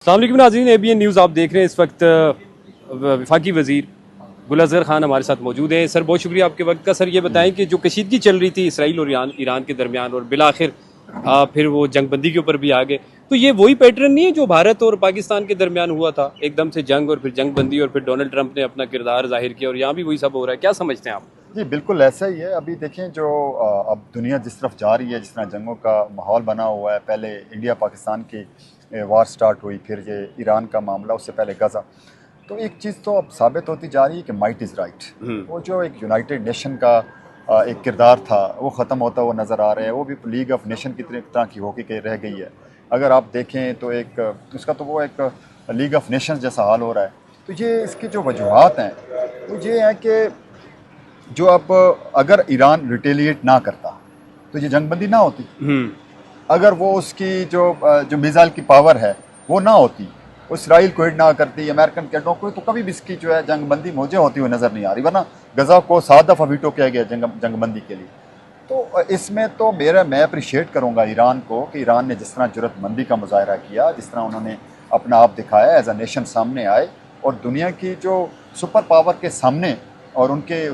अस्सलाम वालेकुम नाज़रीन, ABN न्यूज़ आप देख रहे हैं। इस वक्त वफाकी वज़ीर गुल अज़हर खान हमारे साथ मौजूद हैं। सर बहुत शुक्रिया आपके वक्त का। सर ये बताएं कि जो कशीदगी चल रही थी इसराइल और ईरान के दरमियान और बिलाखिर फिर वो जंगबंदी के ऊपर भी आ गए, तो ये वही पैटर्न नहीं है जो भारत और पाकिस्तान के दरमियान हुआ था? एकदम से जंग और फिर जंगबंदी और फिर डोनाल्ड ट्रंप ने अपना किरदार जाहिर किया और यहाँ भी वही सब हो रहा है। क्या समझते हैं आप? जी बिल्कुल ऐसा ही है। अभी देखें जो अब दुनिया जिस तरफ जा रही है, जिस तरह जंगों का माहौल बना हुआ है, पहले इंडिया पाकिस्तान की वार स्टार्ट हुई, फिर ये ईरान का मामला, उससे पहले गज़ा। तो एक चीज़ तो अब साबित होती जा रही है कि माइट इज़ राइट। वो जो एक यूनाइटेड नेशन का एक किरदार था वो ख़त्म होता हुआ नज़र आ रहा है। वो भी लीग ऑफ नेशन की तरह की होके के रह गई है। अगर आप देखें तो एक उसका तो वो एक लीग ऑफ नेशंस जैसा हाल हो रहा है। तो ये इसकी जो वजूहत हैं वो ये है कि जो अब अगर ईरान रिटेलिएट ना करता तो ये जंगबंदी ना होती। अगर वो उसकी जो मिसाइल की पावर है वो ना होती, वो इसराइल को हिट ना करती, अमेरिकन कैडों को, तो कभी भी इसकी जो है जंगबंदी मुझे होती हुई नज़र नहीं आ रही। वरना गज़ा को 7 दफ़ा वीटो किया गया जंगबंदी के लिए। तो इसमें तो मैं अप्रिशिएट करूँगा ईरान को कि ईरान ने जिस तरह जुर्रतमंदी का मुजाहरा किया, जिस तरह उन्होंने अपना आप दिखाया, एज अ नेशन सामने आए और दुनिया की जो सुपर पावर के सामने और उनके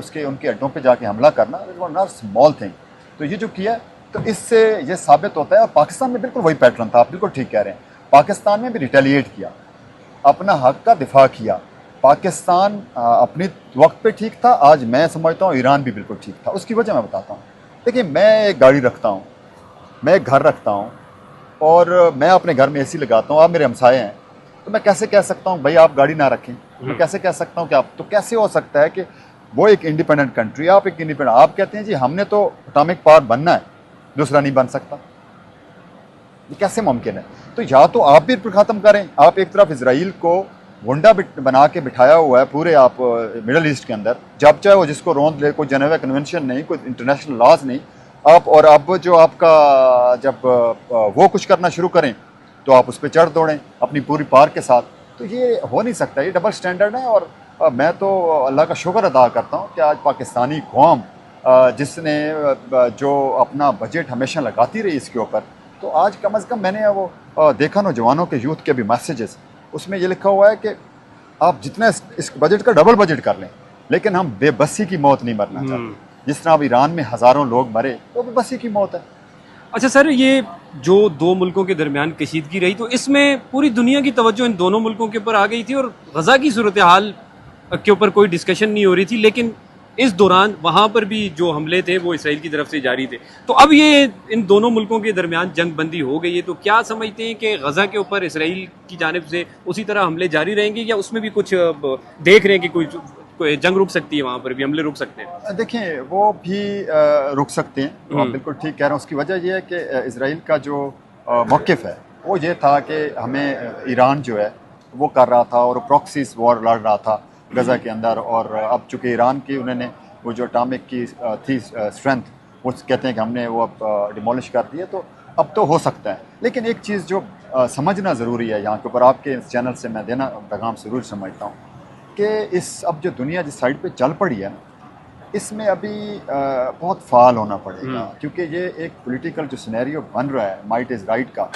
अड्डों पे जाके हमला करना, नॉट स्मॉल थिंग। तो ये जो किया, तो इससे ये साबित होता है। और पाकिस्तान में बिल्कुल वही पैटर्न था, आप बिल्कुल ठीक कह रहे हैं। पाकिस्तान में भी रिटेलिएट किया, अपना हक का दिफा किया। पाकिस्तान अपने वक्त पे ठीक था। आज मैं समझता हूँ ईरान भी बिल्कुल ठीक था। उसकी वजह मैं बताता हूँ। देखिए, मैं एक गाड़ी रखता हूँ, मैं एक घर रखता हूँ और मैं अपने घर में AC लगाता हूँ। आप मेरे हमसाए हैं, तो मैं कैसे कह सकता हूँ भाई आप गाड़ी ना रखें? मैं कैसे कह सकता हूँ कि आप, तो कैसे हो सकता है कि वो एक इंडिपेंडेंट कंट्री, आप एक इंडिपेंडेंट, आप कहते हैं जी हमने तो एटॉमिक पावर बनना है, दूसरा नहीं बन सकता? ये कैसे मुमकिन है? तो या तो आप भी ख़त्म करें। आप एक तरफ इसराइल को गुंडा बना के बिठाया हुआ है पूरे आप मिडल ईस्ट के अंदर, जब चाहे वो जिसको रोंद ले, कोई जेनेवा कन्वेंशन नहीं, कोई इंटरनेशनल लॉज नहीं। आप और अब जो आपका जब वो कुछ करना शुरू करें तो आप उस पर चढ़ दौड़ें अपनी पूरी पार के साथ। तो ये हो नहीं सकता, ये डबल स्टैंडर्ड है। और मैं तो अल्लाह का शुक्र अदा करता हूँ कि आज पाकिस्तानी कौम जिसने जो अपना बजट हमेशा लगाती रही इसके ऊपर, तो आज कम अज़ कम मैंने वो देखा नौजवानों के, यूथ के भी मैसेजेस, उसमें ये लिखा हुआ है कि आप जितना इस बजट का डबल बजट कर लें, लेकिन हम बेबसी की मौत नहीं मरना चाहते। जिस तरह अब ईरान में हज़ारों लोग मरे, वो बेबसी की मौत है। अच्छा सर, ये जो दो मुल्कों के दरमियान कशीदगी रही, तो इसमें पूरी दुनिया की तवज्जो इन दोनों मुल्कों के ऊपर आ गई थी और गजा की सूरत हाल के ऊपर कोई डिस्कशन नहीं हो रही थी। लेकिन इस दौरान वहां पर भी जो हमले थे वो इसराइल की तरफ से जारी थे। तो अब ये इन दोनों मुल्कों के दरमियान जंगबंदी हो गई है, तो क्या समझते हैं कि गजा के ऊपर इसराइल की जानिब से उसी तरह हमले जारी रहेंगे या उसमें भी कुछ देख रहे हैं कि कोई जंग रुक सकती है, वहां पर भी हमले रुक सकते हैं? देखें, वो भी रुक सकते हैं, तो आप बिल्कुल ठीक कह रहे हैं। उसकी वजह यह है कि इसराइल का जो मौक़िफ़ है वो ये था कि हमें ईरान जो है वो कर रहा था और प्रॉक्सीज वॉर लड़ रहा था गज़ा के अंदर। और अब चूँकि ईरान की उन्होंने वो जो एटॉमिक की थी स्ट्रेंथ, वो कहते हैं कि हमने वो अब डिमोलिश कर दी है, तो अब तो हो सकता है। लेकिन एक चीज़ जो समझना ज़रूरी है यहाँ के ऊपर, आपके इस चैनल से मैं देना पैगाम ज़रूर समझता हूँ कि इस अब जो दुनिया जिस साइड पे चल पड़ी है ना, इसमें अभी बहुत फाल होना पड़ेगा। क्योंकि ये एक पॉलिटिकल जो सिनेरियो बन रहा है माइट इज़ राइट का,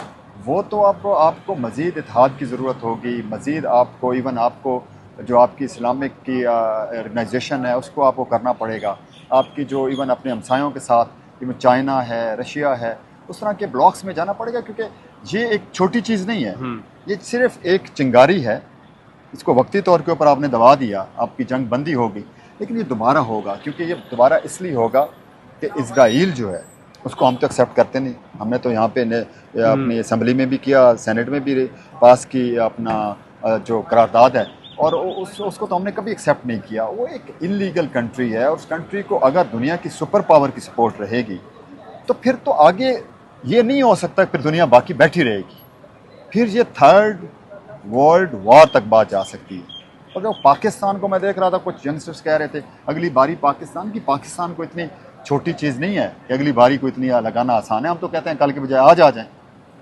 वो तो अब आपको मज़ीद इत्तेहाद की ज़रूरत होगी। मज़ीद आपको, इवन आपको जो आपकी इस्लामिक की ऑर्गेनाइजेशन है उसको आपको करना पड़ेगा। आपकी जो इवन अपने हमसायों के साथ, इवन चाइना है, रशिया है, उस तरह के ब्लॉक्स में जाना पड़ेगा। क्योंकि ये एक छोटी चीज़ नहीं है, ये सिर्फ एक चिंगारी है। इसको वक्ती तौर के ऊपर आपने दबा दिया, आपकी जंग बंदी होगी, लेकिन ये दोबारा होगा। क्योंकि ये दोबारा इसलिए होगा कि इजराइल जो है उसको हम तो एक्सेप्ट करते नहीं। हमने तो यहाँ पे अपनी असम्बली में भी किया, सेनेट में भी पास की अपना जो करारदाद है, और उसको तो हमने कभी एक्सेप्ट नहीं किया। वो एक इलीगल कंट्री है और उस कंट्री को अगर दुनिया की सुपर पावर की सपोर्ट रहेगी तो फिर तो आगे ये नहीं हो सकता, फिर दुनिया बाकी बैठी रहेगी, फिर ये थर्ड वर्ल्ड वॉर तक बात जा सकती है। और जो पाकिस्तान को मैं देख रहा था, कुछ यंगस्टर्स कह रहे थे अगली बारी पाकिस्तान की, पाकिस्तान को इतनी छोटी चीज़ नहीं है कि अगली बारी को इतनी लगाना आसान है। हम तो कहते हैं कल के बजाय आज आ जाएं,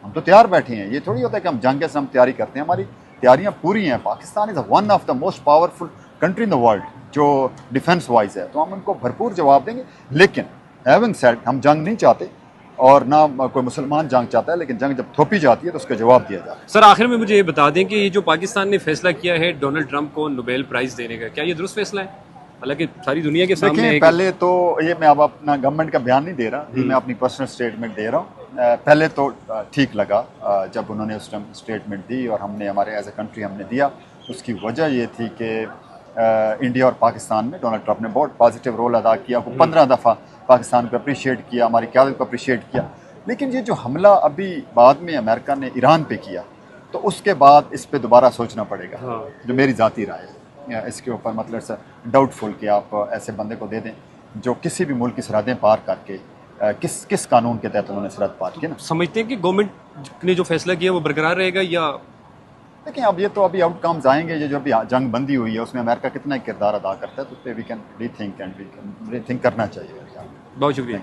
हम तो तैयार बैठे हैं। ये थोड़ी होता है कि हम जंग से हम तैयारी करते हैं, हमारी तैयारियां पूरी हैं। Pakistan is one of the most powerful country in the world जो डिफेंस वाइज है, तो हम उनको भरपूर जवाब देंगे। लेकिन हैविंग सेड, हम जंग नहीं चाहते, और ना कोई मुसलमान जंग चाहता है, लेकिन जंग जब थोपी जाती है तो उसका जवाब दिया जाता है। सर आखिर में मुझे ये बता दें कि ये जो पाकिस्तान ने फैसला किया है डोनाल्ड ट्रंप को नोबेल प्राइज़ देने का, क्या ये दुरुस्त फैसला है? हालांकि सारी दुनिया के सामने देखिए है पहले तो ये मैं अब अपना गवर्नमेंट का बयान नहीं दे रहा, ये मैं अपनी पर्सनल स्टेटमेंट दे रहा हूँ। पहले तो ठीक लगा जब उन्होंने उस टाइम स्टेटमेंट दी और हमने हमारे एज ए कंट्री हमने दिया। उसकी वजह ये थी कि इंडिया और पाकिस्तान में डोनाल्ड ट्रंप ने बहुत पॉजिटिव रोल अदा किया। वो 15 दफ़ा पाकिस्तान को अप्रिशिएट किया, हमारी क़यादत को अप्रिशिएट किया। लेकिन ये जो हमला अभी बाद में अमेरिका ने ईरान पे किया, तो उसके बाद इस पे दोबारा सोचना पड़ेगा। हाँ। जो मेरी ज़ाती राय है इसके ऊपर, मतलब सर डाउटफुल कि आप ऐसे बंदे को दे दें जो किसी भी मुल्क की सरहदें पार करके किस कानून के तहत उन्होंने सरहद पार की ना। समझते हैं कि गवर्नमेंट ने जो फैसला किया वो बरकरार रहेगा या? देखिए अब ये तो अभी आउटकम्स आएंगे। ये जो अभी जंग बंदी हुई है उसमें अमेरिका कितना किरदार अदा करता है, तो उस पर we can rethink and we can rethink करना चाहिए। बहुत शुक्रिया।